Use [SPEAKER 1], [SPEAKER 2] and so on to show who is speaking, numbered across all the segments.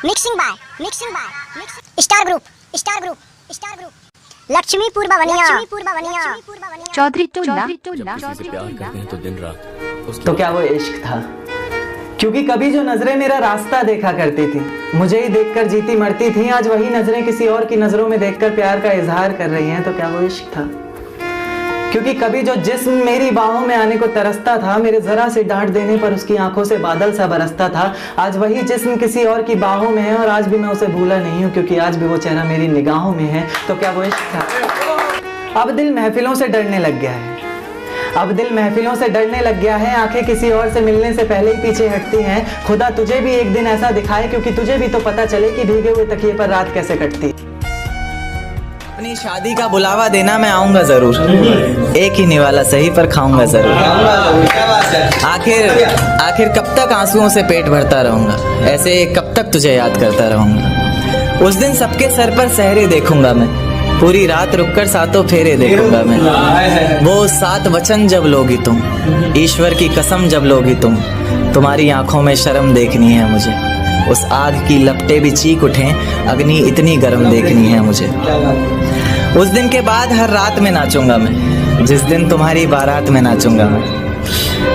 [SPEAKER 1] Mixing by star group Laxmipur Bawaniya
[SPEAKER 2] Chaudhary Tola.
[SPEAKER 3] जब किसी से प्यार करते हैं तो दिन रात
[SPEAKER 4] तो क्या वो इश्क था? क्योंकि कभी जो नजरें मेरा रास्ता देखा करती थी, मुझे ही देखकर जीती मरती थी, आज वही नजरें किसी और की नजरों में देखकर प्यार का इजहार कर रही हैं, तो क्या वो इश्क था? क्योंकि कभी जो जिस्म मेरी बाहों में आने को तरसता था, मेरे जरा से डांट देने पर उसकी आंखों से बादल सा बरसता था, आज वही जिस्म किसी और की बाहों में है और आज भी मैं उसे भूला नहीं हूँ, क्योंकि आज भी वो चेहरा मेरी निगाहों में है, तो क्या वो इश्क था? अब दिल महफिलों से डरने लग गया है, अब दिल महफिलों से डरने लग गया है, आंखें किसी और से मिलने से पहले ही पीछे हटती हैं। खुदा तुझे भी एक दिन ऐसा दिखाए, क्योंकि तुझे भी तो पता चले कि भीगे हुए तकिए पर रात कैसे कटती। अपनी शादी का बुलावा देना मैं आऊंगा जरूर, एक ही निवाला सही पर खाऊंगा जरूर। आखिर कब तक आंसुओं से पेट भरता रहूंगा, ऐसे कब तक तुझे याद करता रहूंगा। उस दिन सबके सर पर सहरे देखूंगा मैं, पूरी रात रुककर सातों फेरे देखूंगा मैं। वो 7 वचन जब लोगी तुम, ईश्वर की कसम जब लोगी तुम, तुम्हारी आंखों में शर्म देखनी है मुझे। उस आग की लपटें भी चीख उठें, अग्नि इतनी गर्म देखनी है मुझे। उस दिन के बाद हर रात में नाचूंगा मैं, जिस दिन तुम्हारी बारात में नाचूंगा मैं।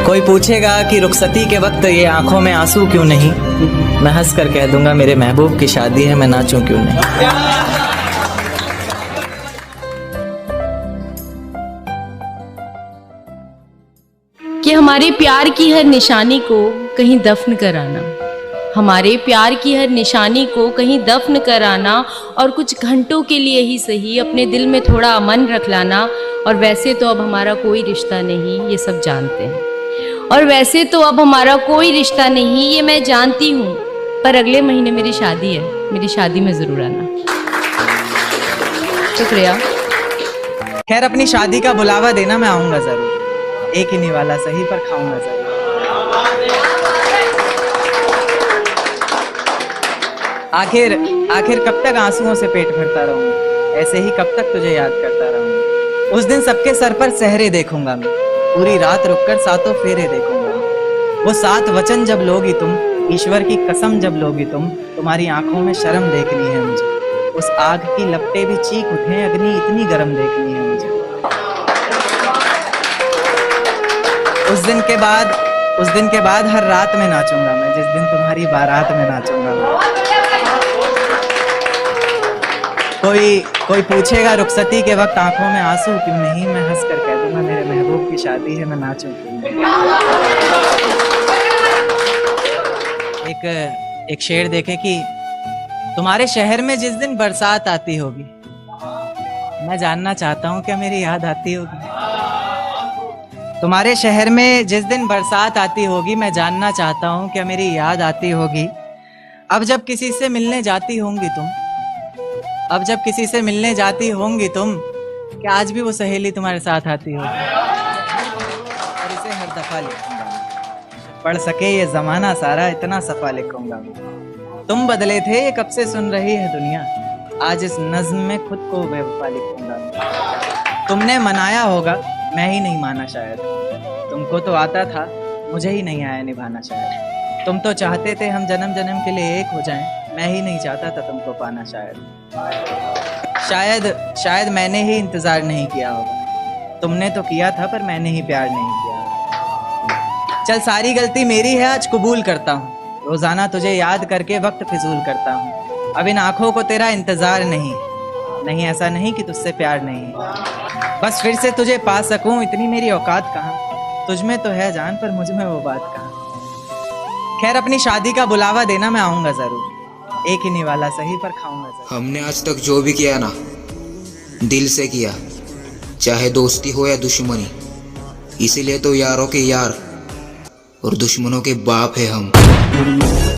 [SPEAKER 4] कोई पूछेगा कि रुखसती के वक्त ये आंखों में आंसू क्यों नहीं, मैं हंस कर कह दूंगा मेरे महबूब की शादी है, मैं नाचूं क्यों नहीं।
[SPEAKER 5] कि हमारे प्यार की हर निशानी को कहीं दफन कराना, हमारे प्यार की हर निशानी को कहीं दफन कराना, और कुछ घंटों के लिए ही सही अपने दिल में थोड़ा अमन रख लाना। और वैसे तो अब हमारा कोई रिश्ता नहीं, ये सब जानते हैं, और वैसे तो अब हमारा कोई रिश्ता नहीं, ये मैं जानती हूँ, पर अगले महीने मेरी शादी है, मेरी शादी में ज़रूर आना। शुक्रिया।
[SPEAKER 4] खैर अपनी शादी का बुलावा देना मैं आऊंगा जरूर, एक ही निवाला सही पर खाऊंगा जरूर। आखिर कब तक आंसुओं से पेट भरता रहूंगा, ऐसे ही कब तक तुझे याद करता रहूंगा। उस दिन सबके सर पर सहरे देखूंगा मैं, पूरी रात रुककर सातों फेरे देखूंगा मैं। वो 7 वचन जब लोगी तुम, ईश्वर की कसम जब लोगी तुम, तुम्हारी आंखों में शर्म देखनी है मुझे। उस आग की लपटें भी चीख उठें, अग्नि इतनी गर्म देखनी है मुझे। उस दिन के बाद हर रात में नाचूंगा मैं, जिस दिन तुम्हारी बारात में नाचूंगा मैं। कोई पूछेगा रुखसती के वक्त आंखों में आंसू क्यों नहीं, मैं हंस कर कह दूंगा मेरे महबूब की शादी है, मैं नाचूं क्यों नहीं। एक शेर देखे कि तुम्हारे शहर में जिस दिन बरसात आती होगी, मैं जानना चाहता हूँ क्या मेरी याद आती होगी। तुम्हारे शहर में जिस दिन बरसात आती होगी, मैं जानना चाहता हूँ क्या मेरी याद आती होगी। अब जब किसी से मिलने जाती होंगी तुम, अब जब किसी से मिलने जाती होंगी तुम, क्या आज भी वो सहेली तुम्हारे साथ आती होगी। और इसे हर दफा लिखूंगा, पढ़ सके ये जमाना सारा, इतना सफा लिखूंगा। तुम बदले थे ये कब से सुन रही है दुनिया, आज इस नज्म में खुद को बेवफा लिखूंगा। तुमने मनाया होगा, मैं ही नहीं माना शायद, तुमको तो आता था, मुझे ही नहीं आया निभाना शायद। तुम तो चाहते थे हम जन्म जन्म के लिए एक हो जाएं, मैं ही नहीं चाहता था तुमको पाना शायद मैंने ही इंतजार नहीं किया होगा। तुमने तो किया था पर मैंने ही प्यार नहीं किया। चल सारी गलती मेरी है, आज कबूल करता हूँ, रोजाना तुझे याद करके वक्त फिजूल करता हूँ। अब इन आंखों को तेरा इंतजार नहीं, ऐसा नहीं कि तुझसे प्यार नहीं, बस फिर से तुझे पा सकूं, इतनी मेरी औकात कहाँ। तुझ में तो है जान पर मुझ में वो बात कहाँ। खैर अपनी शादी का बुलावा देना मैं आऊंगा जरूर, एक ही निवाला सही पर खाऊंगा जरूर।
[SPEAKER 6] हमने आज तक जो भी किया ना, दिल से किया, चाहे दोस्ती हो या दुश्मनी। इसीलिए तो यारों के यार और दुश्मनों के बाप है हम।